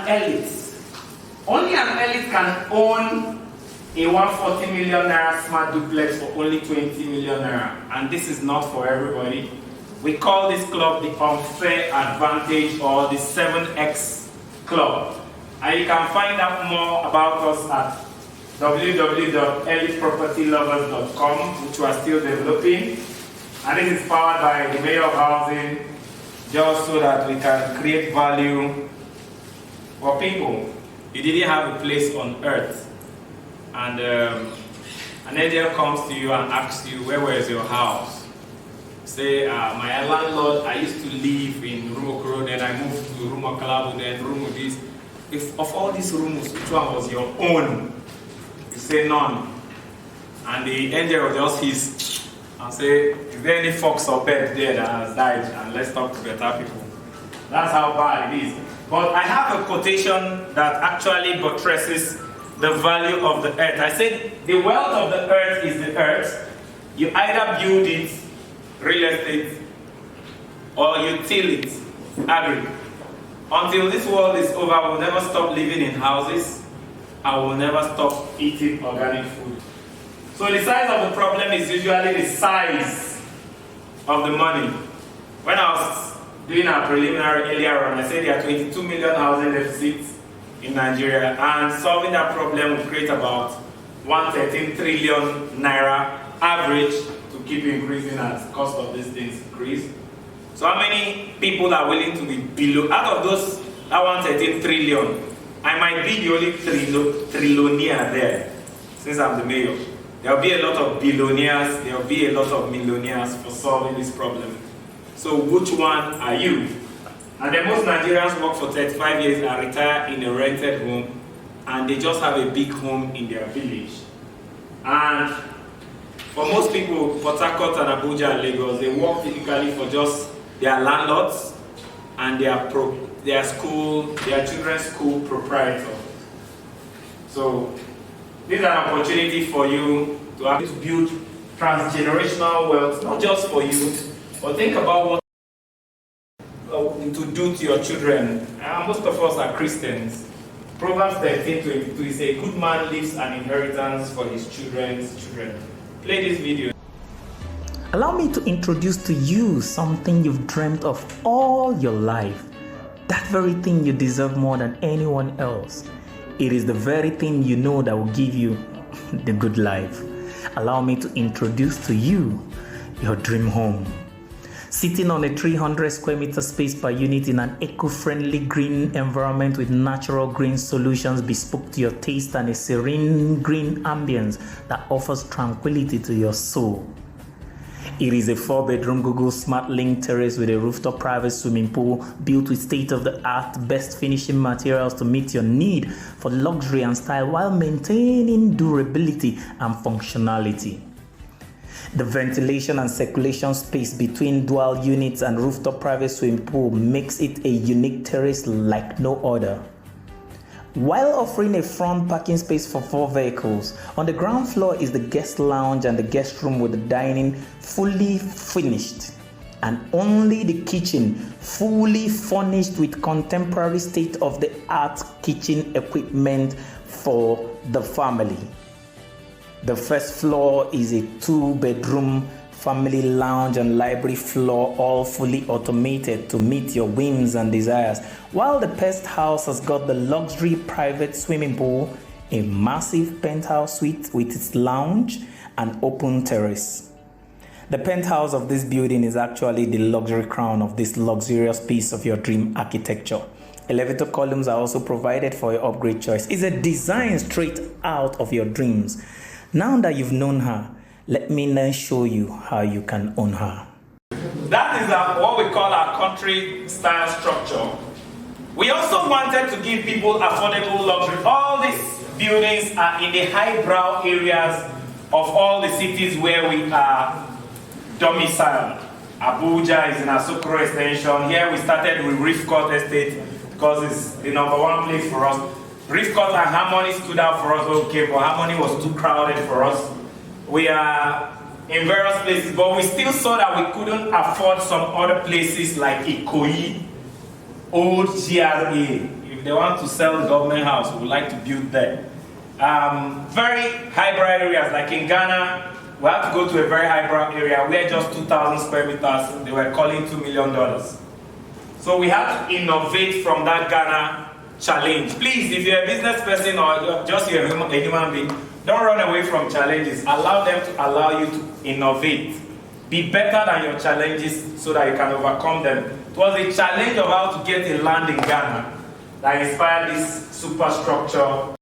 elite. Only an elite can own a 140 million naira smart duplex for only 20 million naira. And this is not for everybody. We call this club the Unfair Advantage or the 7X Club. And you can find out more about us at www.elitepropertylovers.com, which we are still developing. And this is powered by the Mayor of Housing, just so that we can create value for people. You didn't have a place on earth, and an angel comes to you and asks you, where was your house? Say, my landlord, I used to live in Rumokoro, then I moved to Rumokalabo, then Rumo this. If of all these rooms, which one was your own? You say none. And the angel will just hiss and say, is there any fox or bird there that has died? And let's talk to better people. That's how bad it is. But I have a quotation that actually buttresses the value of the earth. I said, the wealth of the earth is the earth. You either build it, real estate, or you till it, agri. Until this world is over, we'll never stop living in houses, and we'll never stop eating organic food. So the size of the problem is usually the size of the money. When I was doing our preliminary earlier on, I said there are 22 million housing deficits in Nigeria, and solving that problem will create about 113 trillion naira average to keep increasing as the cost of these things increase. So how many people are willing to be below? Out of those, that 113 trillion, I might be the only trillionaire there, since I'm the mayor. There will be a lot of billionaires, there will be a lot of millionaires for solving this problem. So which one are you? And then most Nigerians work for 35 years and retire in a rented home, and they just have a big home in their village. And for most people, PORTHARCOURT and Abuja and Lagos, they work typically for just their landlords and their children's school proprietor. So this is an opportunity for you to have to build transgenerational wealth, not just for you, but think about what to do to your children. Most of us are Christians. Proverbs 13:22 is a good man leaves an inheritance for his children's children. Play this video. Allow me to introduce to you something you've dreamt of all your life. That very thing you deserve more than anyone else. It is the very thing you know that will give you the good life. Allow me to introduce to you your dream home. Sitting on a 300 square meter space per unit in an eco-friendly green environment with natural green solutions bespoke to your taste and a serene green ambience that offers tranquility to your soul. It is a 4-bedroom Google Smart Link terrace with a rooftop private swimming pool built with state-of-the-art best finishing materials to meet your need for luxury and style while maintaining durability and functionality. The ventilation and circulation space between dual units and rooftop private swimming pool makes it a unique terrace like no other. While offering a front parking space for 4 vehicles, on the ground floor is the guest lounge and the guest room with the dining fully finished, and only the kitchen fully furnished with contemporary state-of-the-art kitchen equipment for the family. The first floor is a 2-bedroom family lounge and library floor, all fully automated to meet your whims and desires, while the pest house has got the luxury private swimming pool, a massive penthouse suite with its lounge and open terrace. The penthouse of this building is actually the luxury crown of this luxurious piece of your dream architecture. Elevator columns are also provided for your upgrade choice. It's a design straight out of your dreams. Now that you've known her, let me now show you how you can own her. That is what we call our country style structure. We also wanted to give people affordable luxury. All these buildings are in the highbrow areas of all the cities where we are domiciled. Abuja is in ACCRA extension. Here we started with ROOFTOP Estate because it's the #1 place for us. ROOFTOP and Harmony stood out for us, okay, but Harmony was too crowded for us. We are in various places, but we still saw that we couldn't afford some other places like Ikoyi, Old GRA, if they want to sell the government house, we would like to build there. Very highbrow areas, like in Ghana, we have to go to a very highbrow area where just 2,000 square meters, they were calling $2 million. So we have to innovate from that Ghana challenge. Please, if you're a business person or just you're a human being, don't run away from challenges. Allow them to allow you to innovate. Be better than your challenges so that you can overcome them. It was a challenge of how to get a land in Ghana that inspired this superstructure.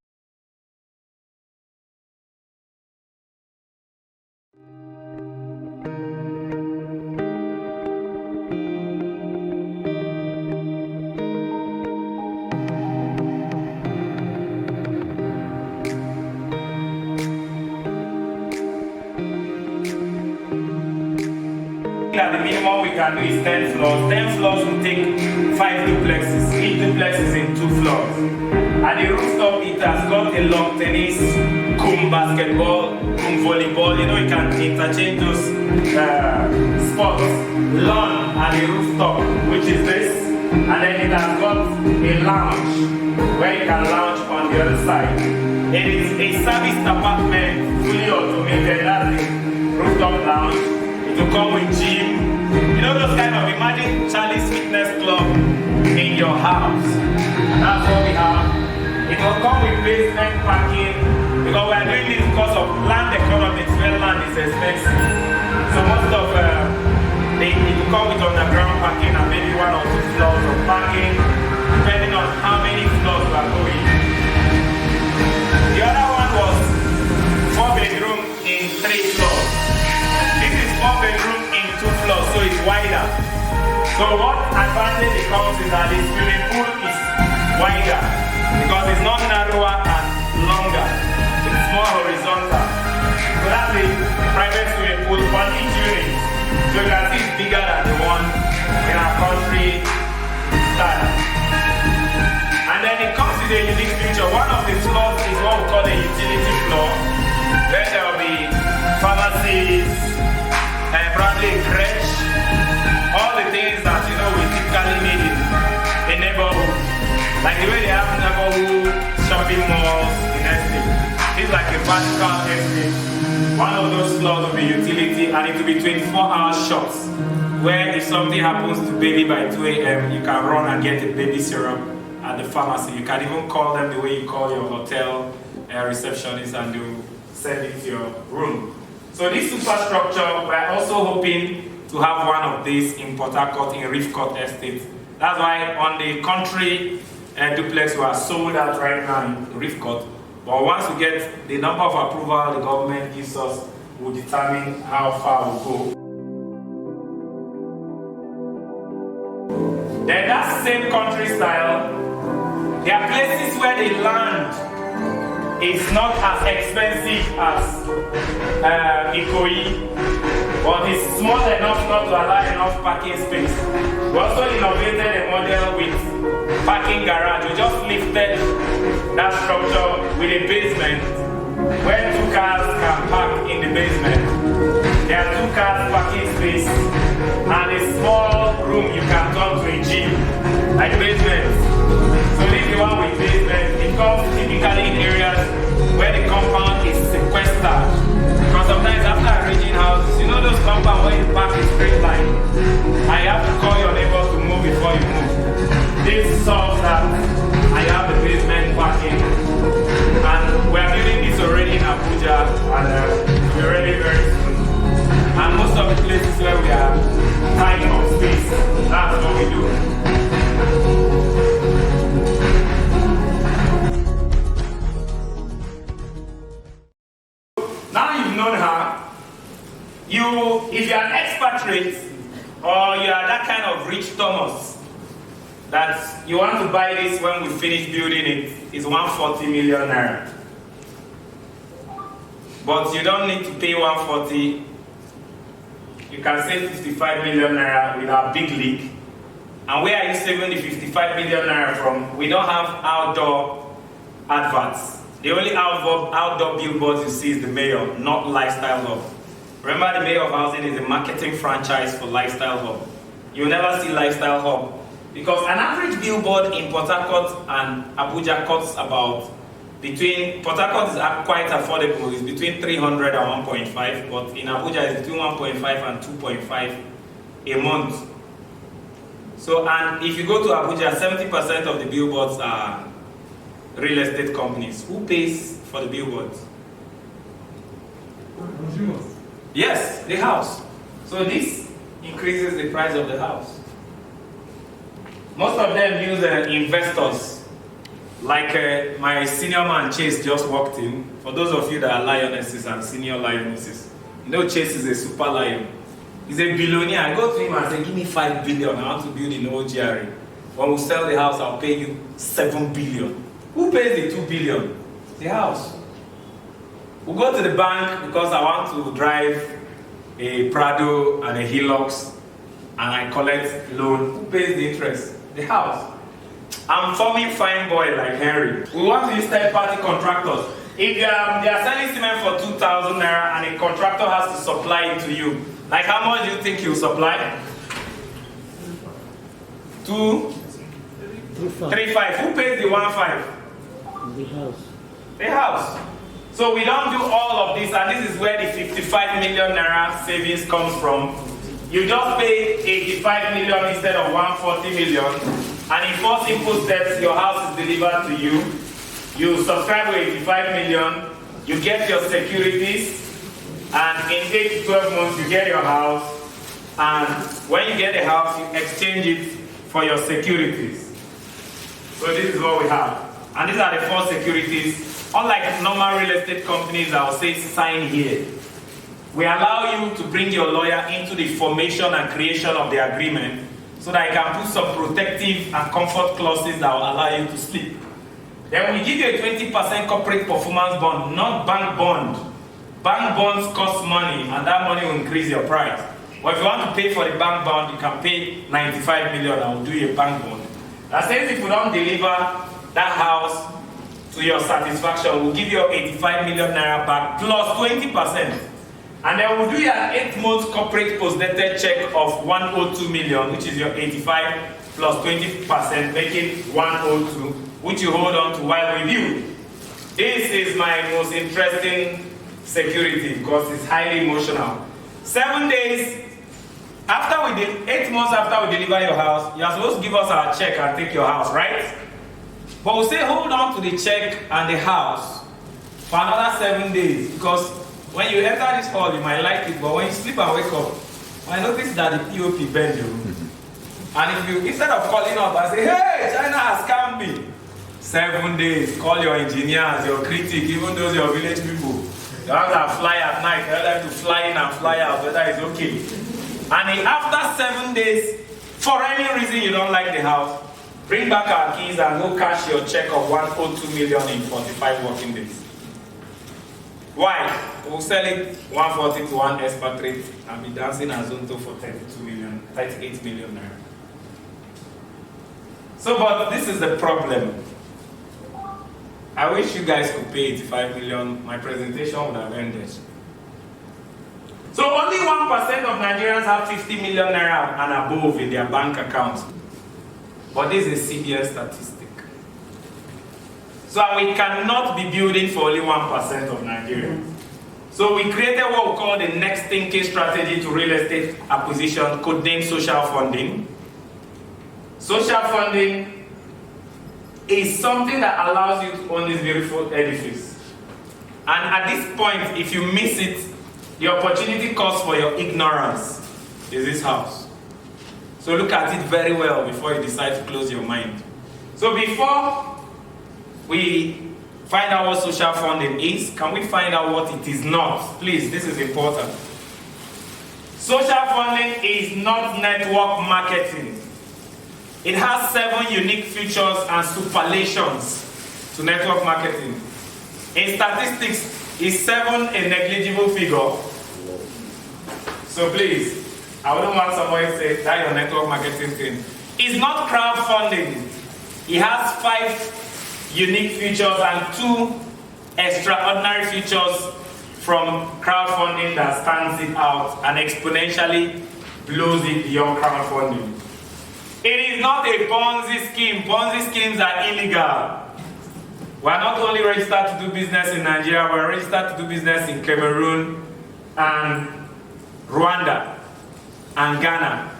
The minimum we can do is 10 floors. 10 floors will take 5 duplexes. Each duplex is in 2 floors. At the rooftop, it has got a long tennis, coom basketball, coom volleyball. You know, you can interchange those sports. Lawn at the rooftop, which is this. And then it has got a lounge where you can lounge on the other side. It is a serviced apartment, fully automated. That's the rooftop lounge. To come with gym, you know those kind of, imagine Charlie's Fitness Club in your house. That's what we have. It will come with basement parking, because we are doing this because of land economics, where land is expensive. So most of it will come with underground parking and maybe 1 or 2 floors of parking, depending on how many floors we are going. The other one was 4 bedroom in 3 floors. This is 4 bedroom in 2 floors, so it's wider. So what advantage it comes is that the swimming pool is wider because it's not narrower and longer. It's more horizontal. So that's the private swimming pool on each unit. So you can see it's bigger than the one in our country style. And then it comes with a unique feature. One of the floors is what we call a utility floor, where there will be pharmacies, probably a crèche, all the things that we typically need in a neighborhood. Like the way they have neighborhood shopping malls in estate. It's like a vertical estate. One of those floors will be utility, and it will be 24-hour shops, where if something happens to baby by 2 a.m., you can run and get a baby syrup at the pharmacy. You can even call them the way you call your hotel receptionist, and they will send it to your room. So this superstructure, we're also hoping to have one of these in PORTHARCOURT, in ROOFTOP Estate. That's why on the country duplex we are sold out right now in ROOFTOP. But once we get the number of approval the government gives us, we'll determine how far we'll go. Then that same country style, there are places where the land is not as expensive as Ikoyi, but it's small enough not to allow enough parking space. We also innovated a model with parking garage. We just lifted that structure with a basement where 2 cars can park in the basement. There are 2 cars parking space and a small room you can turn to a gym, like basement. So this is the one with basement. It comes typically in areas where the compound is sequestered. Because sometimes after arranging houses, you know those compounds where you park in straight line, and you have to call your neighbor to move before you move. This solves that, and you have the basement parking. And we are building this already in Abuja, and we're ready very soon. And most of the places where we are tight of space, that's what we do. If you're an expatriate or you are that kind of rich Thomas that you want to buy this when we finish building it, it's 140 million naira. But you don't need to pay 140. You can save 55 million naira with our big league. And where are you saving the 55 million naira from? We don't have outdoor adverts. The only outdoor billboards you see is the Mayor, not Lifestyle Hub. Remember, the Mayor of Housing is a marketing franchise for Lifestyle Hub. You'll never see Lifestyle Hub Because an average billboard in Port Harcourt and Abuja costs about Port Harcourt is quite affordable, it's between 300 and 1.5, but in Abuja it's between 1.5 and 2.5 a month. So, and if you go to Abuja, 70% of the billboards are real estate companies. Who pays for the billboards? Consumers. Yes, the house. So this increases the price of the house. Most of them use investors. Like my senior man Chase just walked in. For those of you that are lionesses and senior lionesses, you know Chase is a super lion. He's a billionaire. I go to him and say, give me 5 billion. I want to build in OGRA. When we sell the house, I'll pay you 7 billion. Who pays the 2 billion? The house. We go to the bank because I want to drive a Prado and a Hilux and I collect loan. Who pays the interest? The house. I'm forming fine boy like Henry. We want to use third-party contractors. If they are selling cement for 2,000 naira and a contractor has to supply it to you, like how much do you think he'll supply? 3.5. Who pays the 1.5? The house. The house. So we don't do all of this, and this is where the 55 million naira savings comes from. You just pay 85 million instead of 140 million, and in 4 simple steps, your house is delivered to you. You subscribe to 85 million, you get your securities, and in 8 to 12 months, you get your house, and when you get the house, you exchange it for your securities. So this is what we have. And these are the 4 securities. Unlike normal real estate companies that will say sign here, we allow you to bring your lawyer into the formation and creation of the agreement so that you can put some protective and comfort clauses that will allow you to sleep. Then we give you a 20% corporate performance bond, not bank bond. Bank bonds cost money and that money will increase your price. But if you want to pay for the bank bond, you can pay 95 million and we'll do you a bank bond. That says if you don't deliver that house to your satisfaction, we'll give you 85 million naira back plus 20%. And then we'll do you an 8-month corporate post-dated check of 102 million, which is your 85 plus 20%, making 102, which you hold on to while review. This is my most interesting security because it's highly emotional. 7 days after 8 months after we deliver your house, you're supposed to give us our check and take your house, right? But we'll say hold on to the check and the house for another 7 days because when you enter this hall, you might like it, but when you sleep and wake up, I notice that the POP bend you. And if you, instead of calling up and say, hey, China has scammed me, 7 days, call your engineers, your critic, even those your village people. The ones that fly at night, tell them to fly in and fly out, whether it's okay. And after 7 days, for any reason you don't like the house, bring back our keys and go cash your check of 102 million in 45 working days. Why? We'll sell it 140 to one expatriate and be dancing as Zonto for 38 million naira. So, but this is the problem. I wish you guys could pay 85 million. My presentation would have ended. So only 1% of Nigerians have 50 million naira and above in their bank accounts. But this is CBN statistic. So we cannot be building for only 1% of Nigerians. So we created what we call the next thinking strategy to real estate acquisition, codenamed social funding. Social funding is something that allows you to own this beautiful edifice. And at this point, if you miss it, the opportunity cost for your ignorance is this house. So look at it very well before you decide to close your mind. So before we find out what social funding is, can we find out what it is not? Please, this is important. Social funding is not network marketing. It has 7 unique features and superlations to network marketing. In statistics, is 7 a negligible figure? So please, I wouldn't want somebody to say that your network marketing thing. It's not crowdfunding. It has 5 unique features and 2 extraordinary features from crowdfunding that stands it out and exponentially blows it beyond crowdfunding. It is not a Ponzi scheme. Ponzi schemes are illegal. We are not only registered to do business in Nigeria, we are registered to do business in Cameroon and Rwanda and Ghana.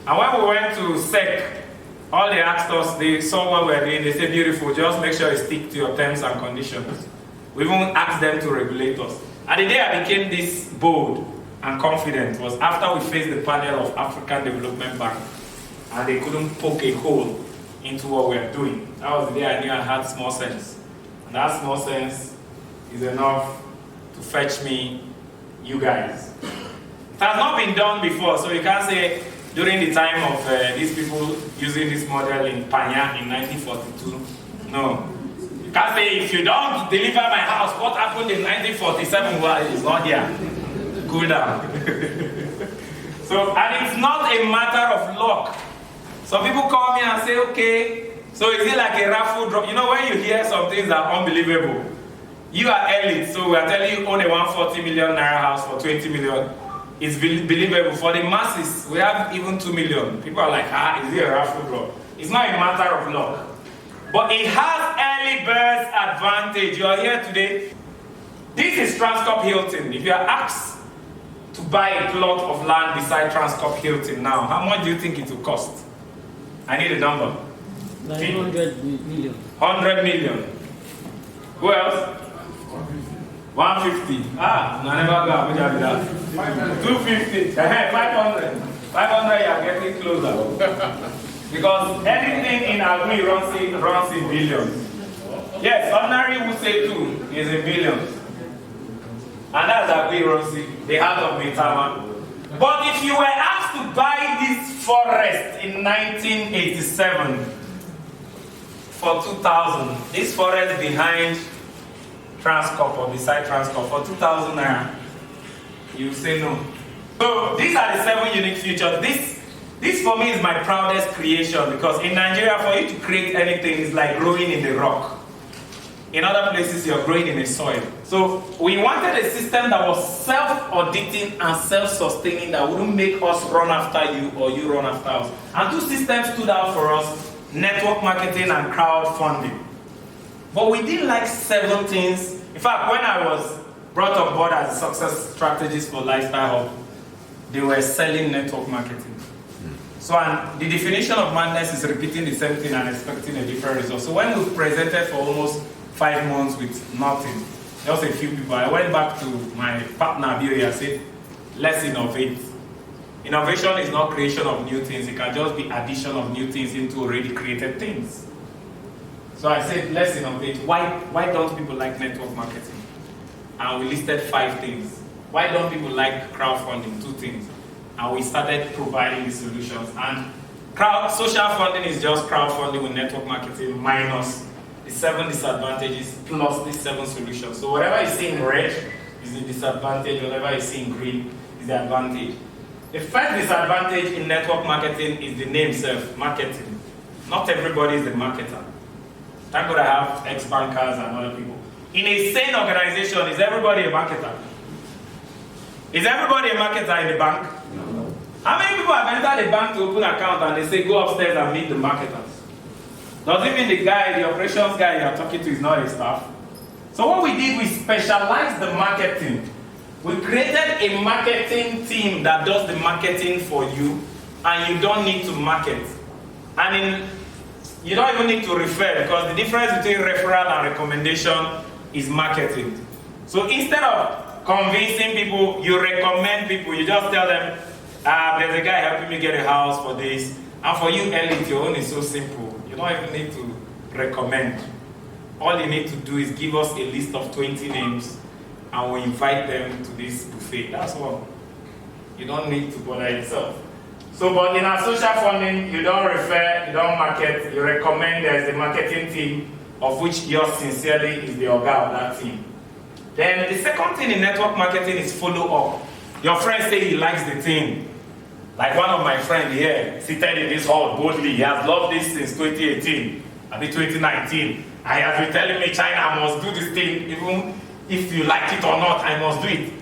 And when we went to SEC, all they asked us, they saw what we were doing, they said, beautiful, just make sure you stick to your terms and conditions. We even asked them to regulate us. And the day I became this bold and confident was after we faced the panel of African Development Bank, and they couldn't poke a hole into what we are doing. That was the day I knew I had small sense. And that small sense is enough to fetch me you guys. It has not been done before, so you can't say during the time of these people using this model in Panya in 1942. No. You can't say if you don't deliver my house, what happened in 1947? Well, it's not here. Cool down. So, and it's not a matter of luck. Some people call me and say, okay, so is it like a raffle draw? You know, when you hear some things that are unbelievable, you are elite, so we are telling you own a 140 million naira house for 20 million. It's believable. For the masses, we have even 2 million. People are like, is it a raffle draw? It's not a matter of luck. But it has early birds advantage. You are here today. This is Transcorp Hilton. If you are asked to buy a plot of land beside Transcorp Hilton now, how much do you think it will cost? I need a number. 900 million. 100 million. Who else? 150. I never got that. 250. 500. 500, you are getting closer. Because anything in Abuja runs in billions. Yes, ordinary would say 2 is in billions. And that's Abuja, the heart of Mitama. But if you were asked to buy this forest in 1987 for 2,000, this forest behind Transcorp or beside Transcorp for 2,000 naira, you say no. So these are the 7 unique features. This for me is my proudest creation, because in Nigeria, for you to create anything is like growing in the rock. In other places, you're growing in the soil. So we wanted a system that was self-auditing and self-sustaining, that wouldn't make us run after you or you run after us. And 2 systems stood out for us: network marketing and crowdfunding. But we didn't like 7 things. In fact, when I was brought on board as a success strategist for Lifestyle Hub, they were selling network marketing. So, and the definition of madness is repeating the same thing and expecting a different result. So when we presented for almost 5 months with nothing, just a few people, I went back to my partner Abuja and said, let's innovate. Innovation is not creation of new things. It can just be addition of new things into already created things. So I said, let's innovate. Why don't people like network marketing? And we listed 5 things. Why don't people like crowdfunding? 2 things. And we started providing the solutions. And social funding is just crowdfunding with network marketing minus the 7 disadvantages plus the 7 solutions. So whatever you see in red is the disadvantage, whatever you see in green is the advantage. The first disadvantage in network marketing is the name itself, marketing. Not everybody is a marketer. Thank God I have ex-bankers and other people. In a sane organization, is everybody a marketer? Is everybody a marketer in the bank? No. How many people have entered the bank to open an account and they say, go upstairs and meet the marketers? Does it mean the guy, the operations guy you're talking to is not a staff? So what we did, we specialized the marketing. We created a marketing team that does the marketing for you, and you don't need to market. You don't even need to refer, because the difference between referral and recommendation is marketing. So instead of convincing people, you recommend people. You just tell them, there's a guy helping me get a house for this. And for you, elite, your own is so simple. You don't even need to recommend. All you need to do is give us a list of 20 names, and we invite them to this buffet. That's all. You don't need to bother yourself. So, but in our social funding, you don't refer, you don't market, you recommend. There's the marketing team, of which yours sincerely is the orga of that team. Then the second thing in network marketing is follow up. Your friend say he likes the thing. Like one of my friends here, seated in this hall boldly, he has loved this since 2018, maybe 2019. And he has been telling me, China, I must do this thing, even if you like it or not, I must do it.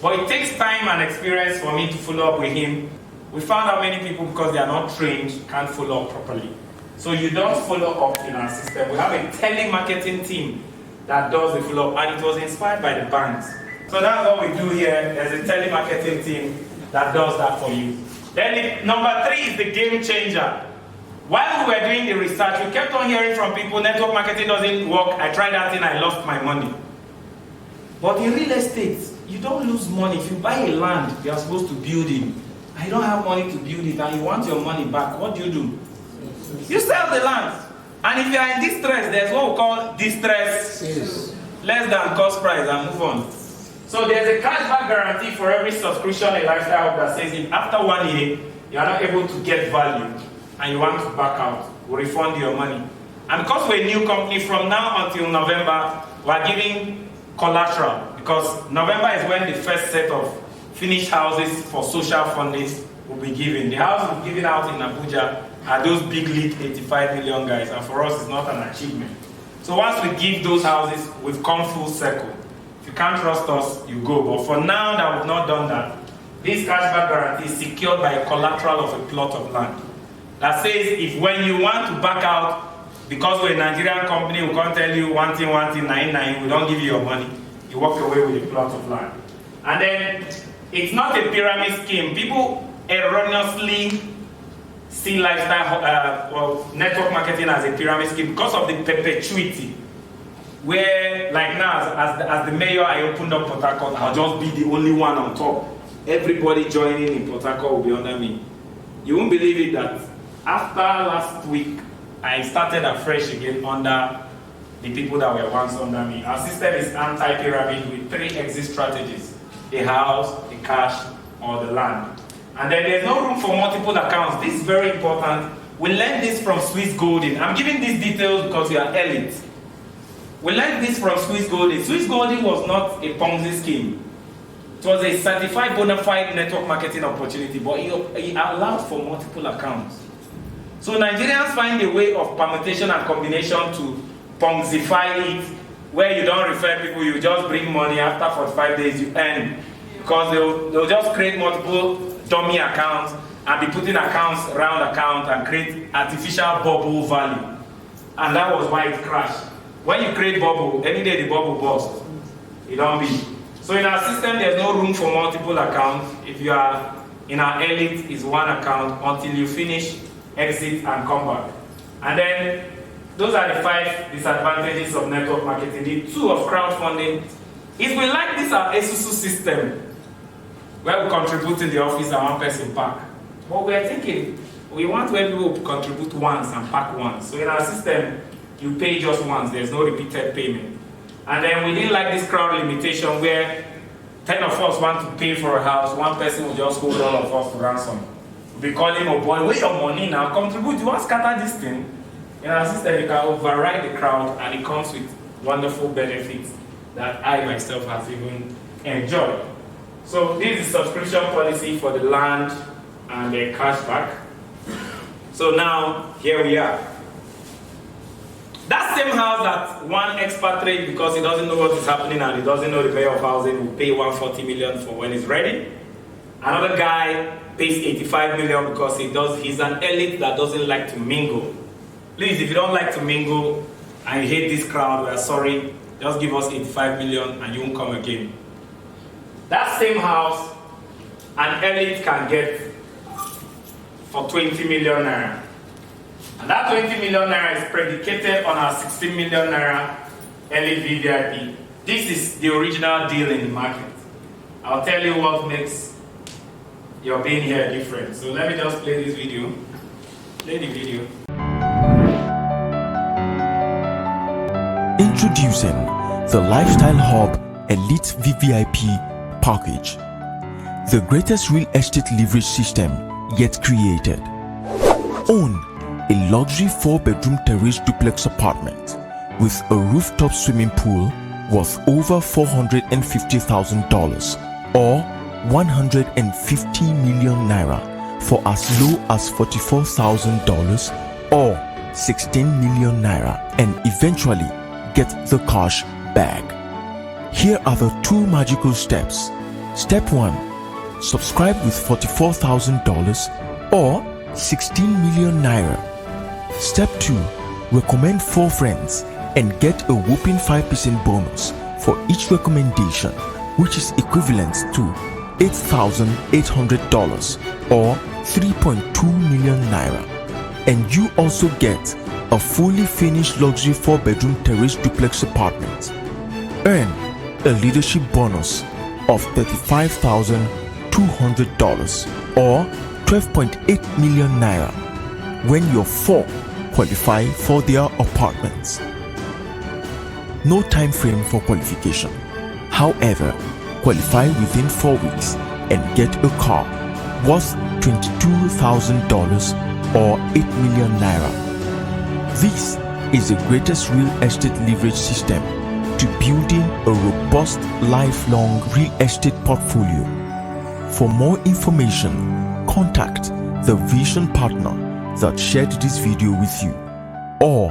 But it takes time and experience for me to follow up with him. we found out many people, because they are not trained, can't follow up properly. So you don't follow up in our system. We have a telemarketing team that does the follow up, and it was inspired by the banks. So that's what we do here. There's a telemarketing team that does that for you. Then number 3 is the game changer. While we were doing the research, we kept on hearing from people, network marketing doesn't work. I tried that thing, I lost my money. But in real estate, you don't lose money. If you buy a land, you are supposed to build it. And you don't have money to build it, and you want your money back, what do? You sell the land. And if you are in distress, there's what we call distress, less than cost price, and move on. So there's a cashback guarantee for every subscription a lifestyle hub that says if after 1 year, you are not able to get value, and you want to back out, we'll refund your money. And because we're a new company, from now until November, we're giving collateral, because November is when the first set of finished houses for social fundings will be given. The house we're giving out in Abuja are those big league 85 million guys, and for us it's not an achievement. So once we give those houses, we've come full circle. If you can't trust us, you go. But for now that we've not done that, this cashback guarantee is secured by a collateral of a plot of land. That says if when you want to back out, because we're a Nigerian company, we can't tell you one thing, 99, we don't give you your money. You walk away with a plot of land. And then, it's not a pyramid scheme. People erroneously see lifestyle, network marketing as a pyramid scheme because of the perpetuity. Where, like now, as the mayor, I opened up PORTHARCOURT, I'll just be the only one on top. Everybody joining in PORTHARCOURT will be under me. You won't believe it that after last week, I started afresh again under the people that were once under me. Our system is anti-pyramid with 3 exit strategies: a house, a cash, or the land. And then there's no room for multiple accounts. This is very important. We learned this from Swiss Golding. I'm giving these details because you are elite. We learned this from Swiss Golding. Swiss Golding was not a Ponzi scheme. It was a certified bona fide network marketing opportunity, but it allowed for multiple accounts. So Nigerians find a way of permutation and combination to Ponzify it, where you don't refer people, you just bring money. After 45 days you earn, because they'll just create multiple dummy accounts and be putting accounts around account and create artificial bubble value. And that was why it crashed. When you create bubble, any day the bubble bursts, it don't be. So in our system, there's no room for multiple accounts. If you are in our elite, it's 1 account until you finish, exit, and come back. And then those are the 5 disadvantages of network marketing. The 2 of crowdfunding is we like this our ACCRA system, where we contribute in the office and 1 person pack. But we are thinking, we want where people contribute once and pack once. So in our system, you pay just once, there's no repeated payment. And then we didn't like this crowd limitation where 10 of us want to pay for a house, 1 person will just hold all of us to ransom. We'll be calling, oh boy, where's your money now? Contribute, you want to scatter this thing? In our system, you can override the crowd, and it comes with wonderful benefits that I myself have even enjoyed. So this is subscription policy for the land and the cashback. So now, here we are. That same house that one expatriate, because he doesn't know what is happening and he doesn't know the mayor of housing, will pay 140 million for when it's ready. Another guy pays 85 million because he's an elite that doesn't like to mingle. Please, if you don't like to mingle and you hate this crowd, we are sorry. Just give us 85 million and you won't come again. That same house, an elite can get for 20 million naira. And that 20 million naira is predicated on our 16 million naira elite VVIP. This is the original deal in the market. I'll tell you what makes your being here different. So let me just play this video. Play the video. Introducing the Lifestyle Hub Elite VVIP Package, the greatest real estate leverage system yet created. Own a luxury 4-bedroom terrace duplex apartment with a rooftop swimming pool worth over $450,000 or 150 million naira for as low as $44,000 or 16 million naira, and eventually get the cash back. Here are the 2 magical steps. Step 1. subscribe with $44,000 or 16 million naira. Step 2. Recommend 4 friends and get a whopping 5% bonus for each recommendation, which is equivalent to $8,800 or 3.2 million naira. And you also get a fully finished luxury 4-bedroom terrace duplex apartment. Earn a leadership bonus of $35,200 or 12.8 million naira when your 4 qualify for their apartments. No time frame for qualification. However, qualify within 4 weeks and get a car worth $22,000 or 8 million naira. This is the greatest real estate leverage system to building a robust lifelong real estate portfolio. For more information, contact the vision partner that shared this video with you, or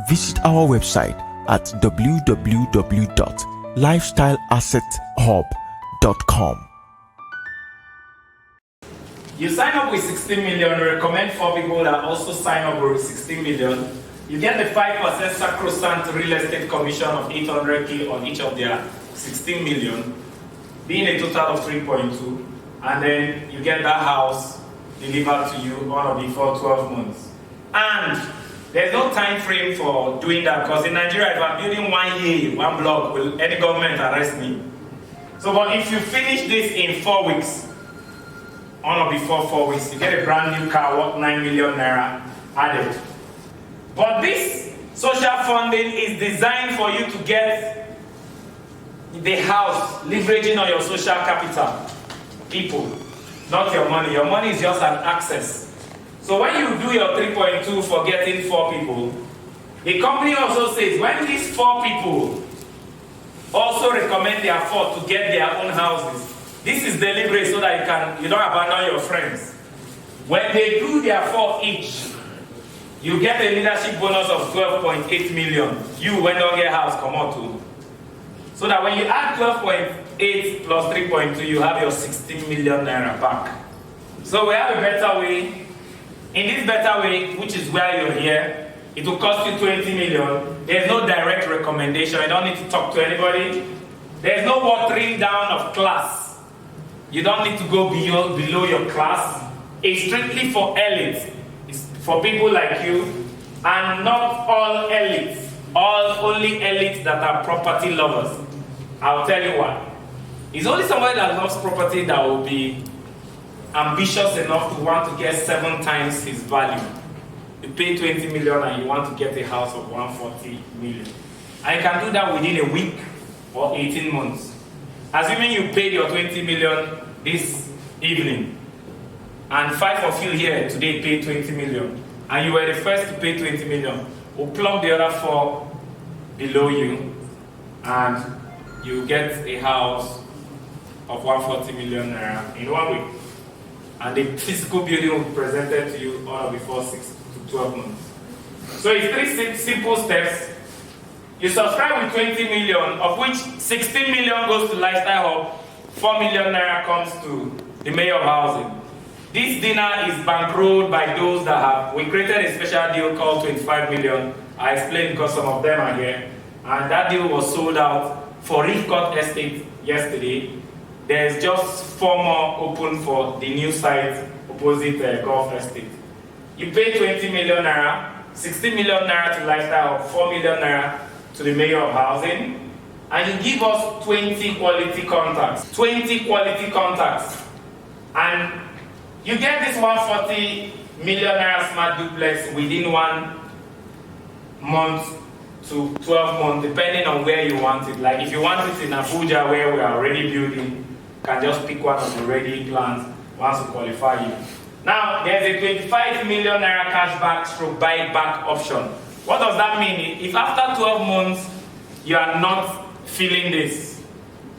visit our website at www.lifestyleasset.hub.com. You sign up with 16 million, recommend 4 people that also sign up with 16 million. You get the 5% sacrosanct real estate commission of 800k on each of their 16 million, being a total of 3.2, and then you get that house delivered to you on or before 12 months. And there's no time frame for doing that, because in Nigeria, if I'm building 1 year, 1 block, will any government arrest me? So, but if you finish this in 4 weeks, on or before 4 weeks, you get a brand new car worth 9 million naira added. But this social funding is designed for you to get the house, leveraging on your social capital. People, not your money. Your money is just an access. So when you do your 3.2 for getting 4 people, the company also says when these 4 people also recommend their 4 to get their own houses, this is deliberate so that you don't abandon your friends. When they do their 4 each, you get a leadership bonus of 12.8 million. You, when don't get house, come out too. So that when you add 12.8 plus 3.2, you have your 16 million naira back. So we have a better way. In this better way, which is where you're here, it will cost you 20 million. There's no direct recommendation. You don't need to talk to anybody. There's no watering down of class. You don't need to go below your class. It's strictly for elites. It's for people like you, and not all elites. Only elites that are property lovers. I'll tell you why. It's only somebody that loves property that will be ambitious enough to want to get 7 times his value. You pay 20 million and you want to get a house of 140 million. And you can do that within a week or 18 months. Assuming you paid your 20 million this evening, and 5 of you here today paid 20 million, and you were the first to pay 20 million, we'll plug the other 4 below you, and you get a house of 140 million naira in 1 week. And the physical building will be presented to you on or before 6 to 12 months. So it's 3 simple steps. You subscribe with 20 million, of which 16 million goes to Lifestyle Hub, 4 million naira comes to the Mayor of Housing. This dinner is bankrolled by those that have, we created a special deal called 25 million. I explained because some of them are here. And that deal was sold out for ROOFTOP Estate yesterday. There's just 4 more open for the new site opposite Golf Estate. You pay 20 million naira, 16 million naira to Lifestyle, 4 million naira to the Mayor of Housing, and you give us 20 quality contacts. 20 quality contacts. And you get this 140 million naira smart duplex within 1 month to 12 months, depending on where you want it. Like if you want it in Abuja, where we are already building, you can just pick one of the ready plans once we qualify you. Now, there's a 25 million naira cashback / buyback option. What does that mean? If after 12 months, you are not feeling this,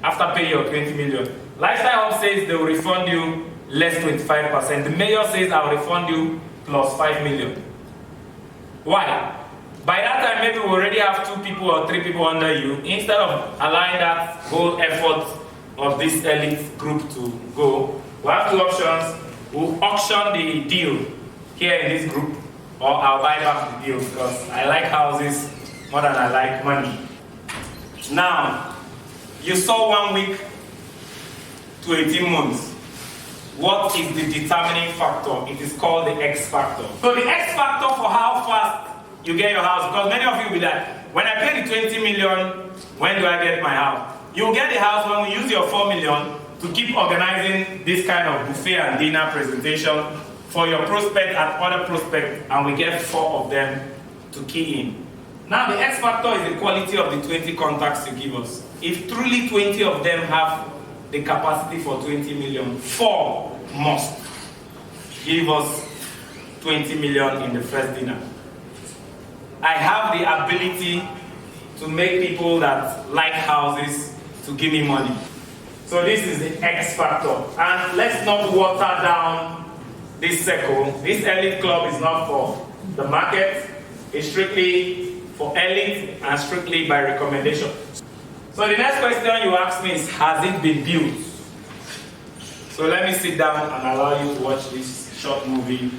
after paying your 20 million, Lifestyle Hub says they will refund you less 25%. The mayor says I'll refund you plus 5 million. Why? By that time, maybe we already have 2 people or 3 people under you. Instead of allowing that whole effort of this elite group to go, We have two options. We'll auction the deal here in this group, or I'll buy back the deal because I like houses more than I like money. Now, you saw 1 week to 18 months. What is the determining factor? It is called the X factor. So the X factor for how fast you get your house, because many of you will be like, when I pay the 20 million, when do I get my house? You'll get the house when we use your 4 million to keep organizing this kind of buffet and dinner presentation for your prospect and other prospects, and we get 4 of them to key in. Now the X factor is the quality of the 20 contacts you give us. If truly 20 of them have the capacity for 20 million, 4 must give us 20 million in the first dinner. I have the ability to make people that like houses to give me money. So this is the X factor. And let's not water down this circle. This elite club is not for the market. It's strictly for elite and strictly by recommendation. So the next question you ask me is, has it been built? So let me sit down and allow you to watch this short movie.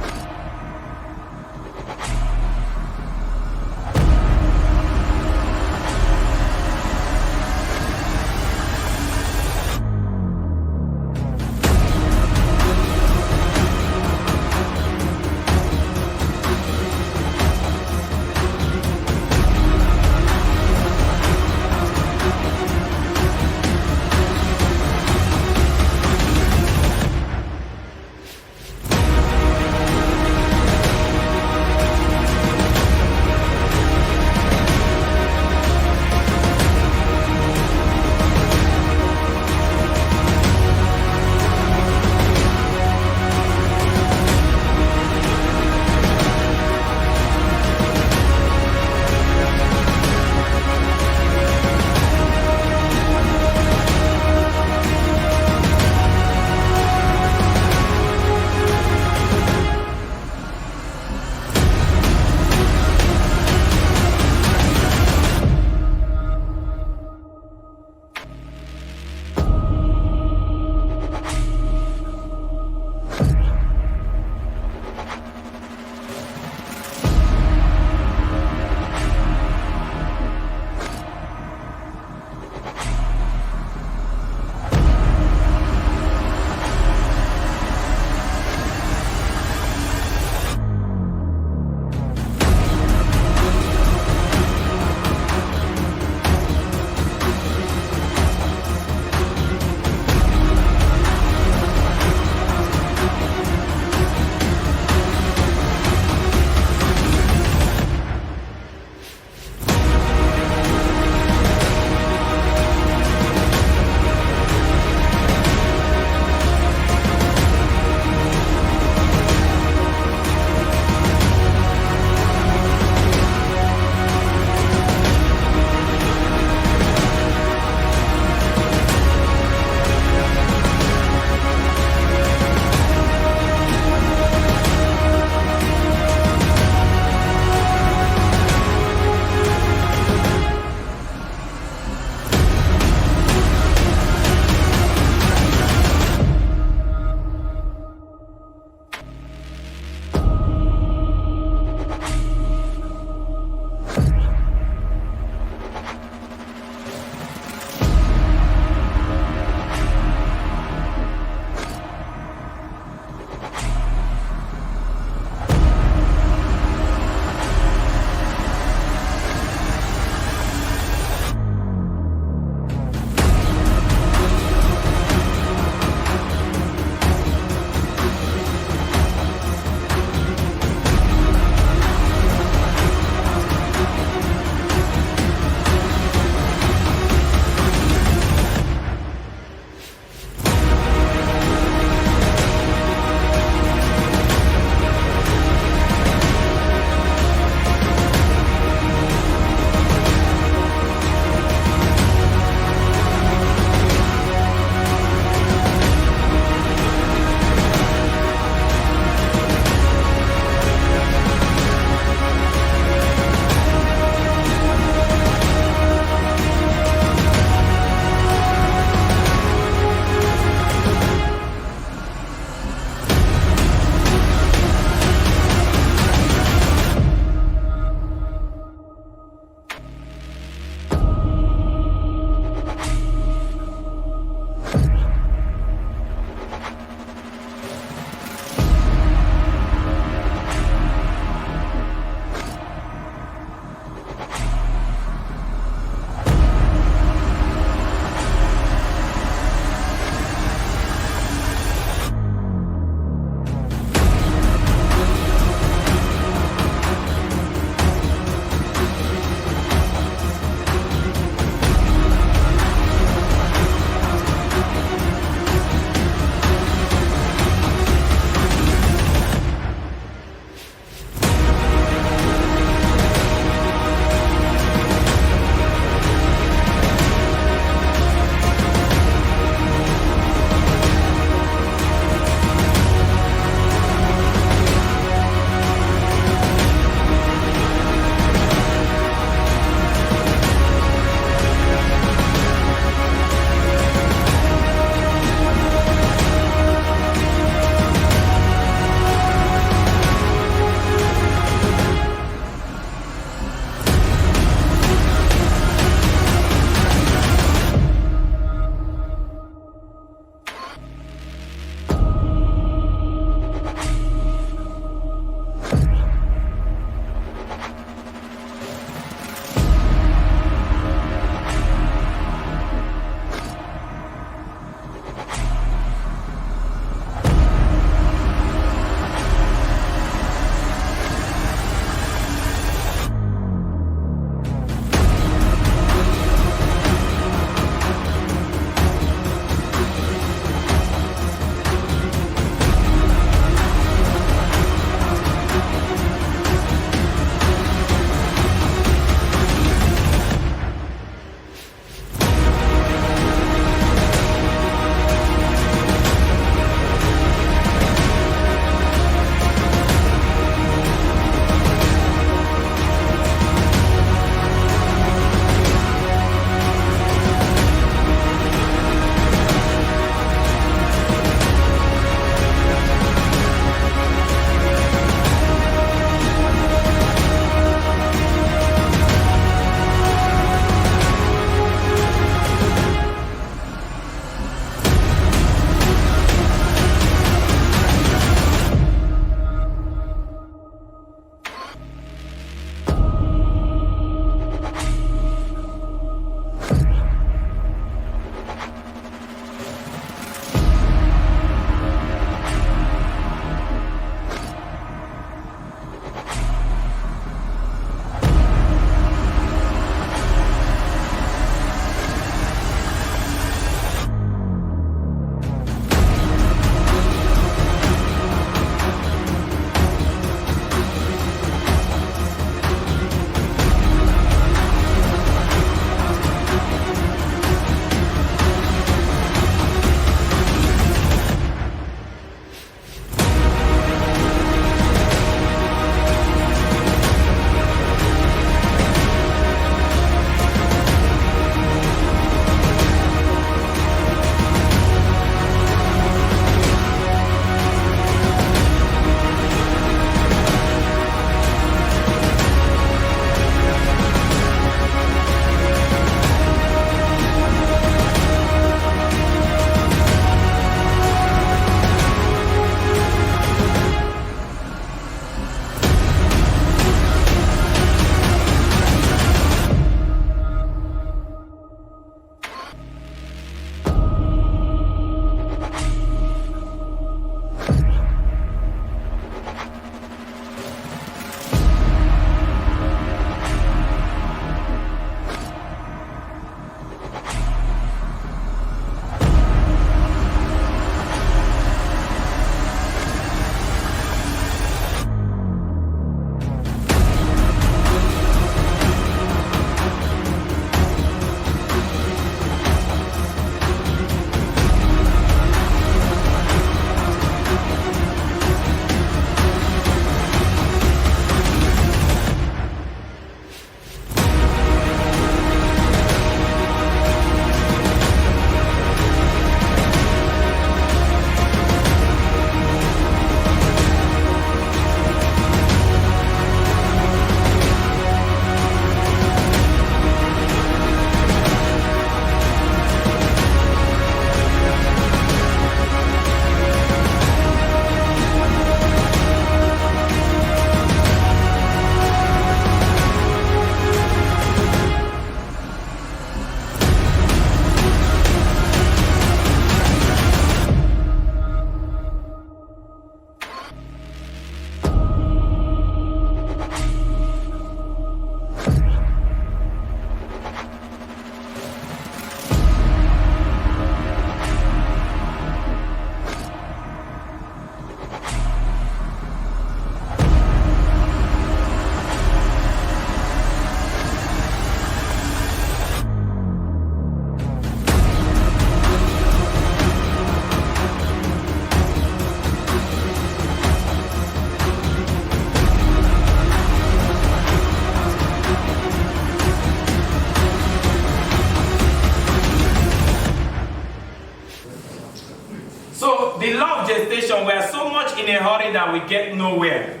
the law of gestation, we are so much in a hurry that we get nowhere.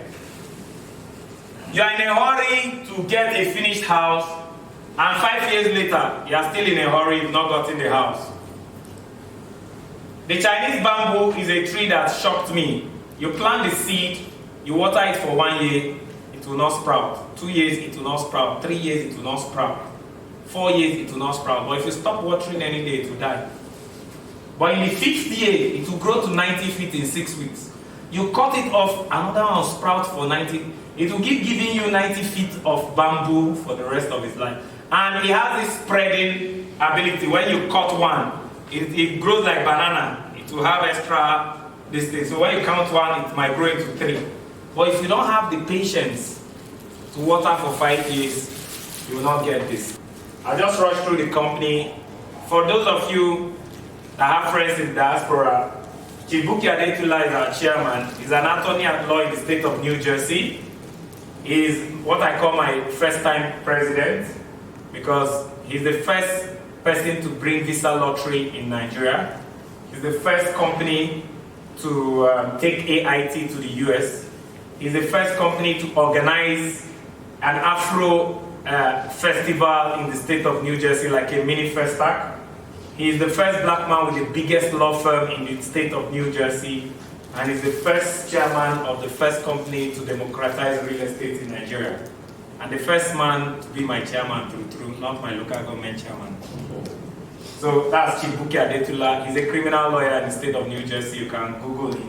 You are in a hurry to get a finished house, and 5 years later, you are still in a hurry, you've not gotten the house. The Chinese bamboo is a tree that shocked me. You plant the seed, you water it for 1 year, it will not sprout. 2 years, it will not sprout. 3 years, it will not sprout. 4 years, it will not sprout. But if you stop watering any day, it will die. But in the 5th year, it will grow to 90 feet in 6 weeks. You cut it off, another one will sprout for 90. It will keep giving you 90 feet of bamboo for the rest of its life. And it has this spreading ability. When you cut one, it grows like banana. It will have extra this thing. So when you count one, it might grow into 3. But if you don't have the patience to water for 5 years, you will not get this. I'll just rush through the company. For those of you that have friends in diaspora, Chibuki Adetula is our chairman. He's an attorney at law in the state of New Jersey. He's what I call my first-time president because he's the first person to bring visa lottery in Nigeria. He's the first company to take AIT to the US. He's the first company to organize an Afro festival in the state of New Jersey, like a mini festac. He is the first black man with the biggest law firm in the state of New Jersey, and is the first chairman of the first company to democratize real estate in Nigeria. And the first man to be my chairman through, not my local government chairman. So that's Chibuki Adetula. He's a criminal lawyer in the state of New Jersey. You can Google him.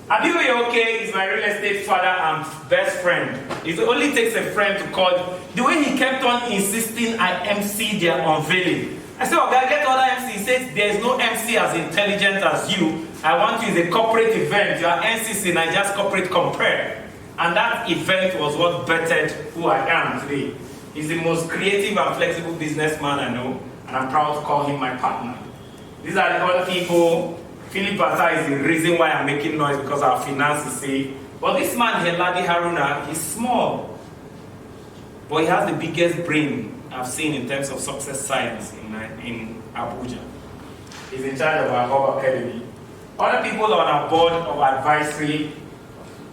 Abiyoye Oke is my real estate father and best friend. It only takes a friend to call. The way he kept on insisting I MC their unveiling. I said, okay, get other MC. He says, there's no MC as intelligent as you. I want you in a corporate event. You are NCC, Nigeria's corporate compare. And that event was what bettered who I am today. He's the most creative and flexible businessman I know, and I'm proud to call him my partner. These are the other people. Philip Bata is the reason why I'm making noise, because our finances say, but this man, Heladi Haruna, he's small, but he has the biggest brain I've seen in terms of success science in Abuja. He's in charge of our Hub Academy. Other people on our board of advisory,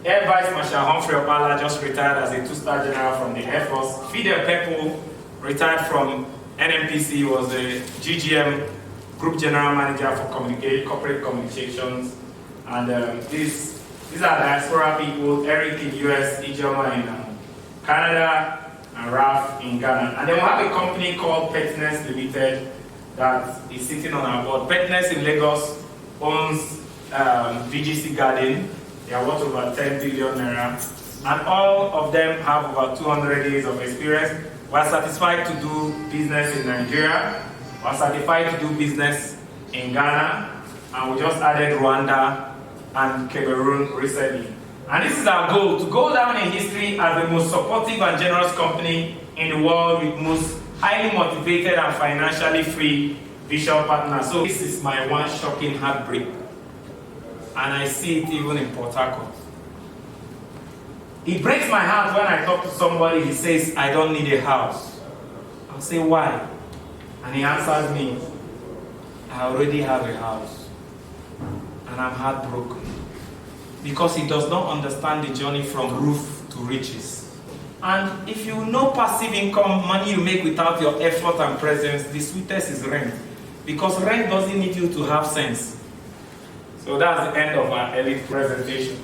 Air Vice Marshal Humphrey Opala just retired as a 2-star general from the Air Force. Fidel Pepo retired from NMPC, he was a GGM, Group General Manager for Corporate Communications. And these are diaspora people, Eric in US, Ijoma in Canada, and Raf in Ghana. And then we have a company called Petness Limited that is sitting on our board. Petness in Lagos owns VGC Garden. They are worth over 10 billion naira. And all of them have over 200 years of experience. We are satisfied to do business in Nigeria. We are certified to do business in Ghana. And we just added Rwanda and Cameroon recently. And this is our goal, to go down in history as the most supportive and generous company in the world with most highly motivated and financially free visual partners. So this is my one shocking heartbreak. And I see it even in PORTHARCOURT. It breaks my heart when I talk to somebody, he says, I don't need a house. I'll say, why? And he answers me, I already have a house. And I'm heartbroken. Because he does not understand the journey from roof to riches. And if you know passive income, money you make without your effort and presence, the sweetest is rent. Because rent doesn't need you to have sense. So that's the end of our elite presentation.